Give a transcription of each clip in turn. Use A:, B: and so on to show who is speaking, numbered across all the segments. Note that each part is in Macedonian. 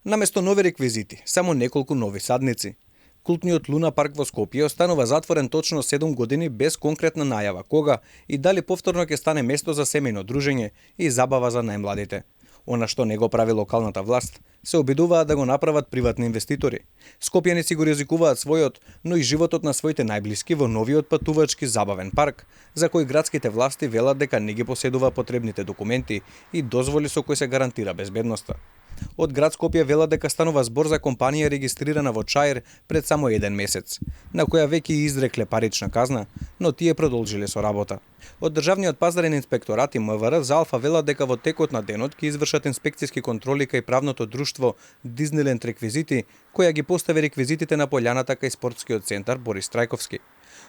A: Наместо нови реквизити, само неколку нови садници. Култниот Луна парк во Скопје останува затворен точно 7 години без конкретна најава кога и дали повторно ќе стане место за семејно дружење и забава за најмладите. Она што не го прави локалната власт, се обидуваат да го направат приватни инвеститори. Скопјани си го ризикуваат својот, но и животот на своите најблиски во новиот патувачки забавен парк, за кој градските власти велат дека не ги поседува потребните документи и дозволи со кои се гарантира безбедноста. Од град Скопје велат дека станува збор за компанија регистрирана во Чаир пред само 1 месец, на која веќе изрекле парична казна, но тие продолжиле со работа. Од Државниот пазарен инспекторат и МВР за Алфа велат дека во текот на денот ќе извршат инспекциски контроли кај правното друштво Дизниленд реквизити, која ги постави реквизитите на полјаната кај спортскиот центар Борис Трајковски.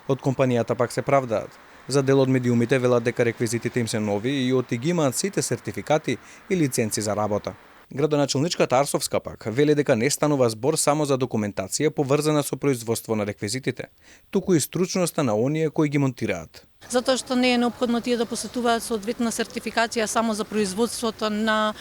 A: Од компанијата пак се правдаат. За дел од медиумите велат дека реквизитите им се нови и оти ги имаат сите сертификати и лиценци за работа. Градоначелничката Арсовска пак вели дека не станува збор само за документација поврзана со производство на реквизитите, туку и стручноста на оние кои ги монтираат.
B: Затоа што не е неопходно тие да посетуваат соодветна сертификација само за производството на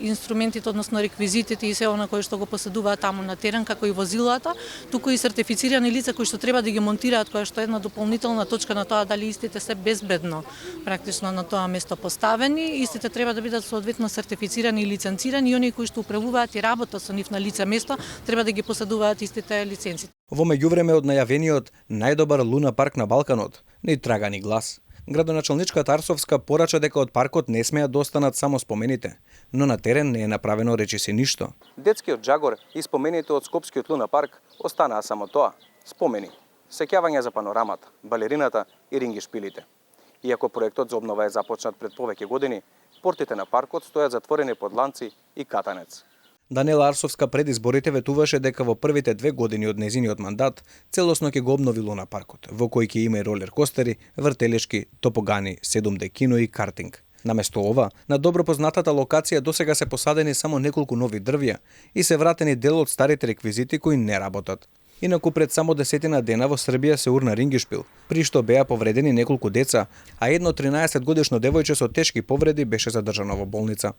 B: инструментите, односно реквизитите и се она кое што го поседуваат таму на терен, како и возилата, туку и сертифицирани лица кои што треба да ги монтираат, која што е една дополнителна точка на тоа дали истите се безбедно практично на тоа место поставени, истите треба да бидат соодветно сертифицирани и лиценцирани и оние кои што управуваат и работат со нив на лице место треба да ги поседуваат истите лиценци.
A: Во меѓувреме од најавениот најдобар Луна парк на Балканот, ни трага ни глас. Градоначелничката Арсовска порача дека од паркот не смеат да останат само спомените, но на терен не е направено речиси ништо. Детскиот джагор и спомените од Скопскиот Луна парк останаа само тоа, спомени, сеќавања за панорамата, балерината и рингишпилите. Иако проектот за обнова е започнат пред повеќе години, портите на паркот стојат затворени под ланци и катанец. Данела Арсовска пред изборите ветуваше дека во првите 2 години од незиниот мандат целосно ќе го обнови Луна паркот, во кој ќе има и ролер костери, вртелешки, топогани, 7D кино и картинг. Наместо ова, на добро познатата локација досега се посадени само неколку нови дрвја и се вратени дел од старите реквизити кои не работат. Инаку пред само 10 дена во Србија се урна рингишпил, при што беа повредени неколку деца, а едно 13 годишно девојче со тешки повреди беше задржано во болница.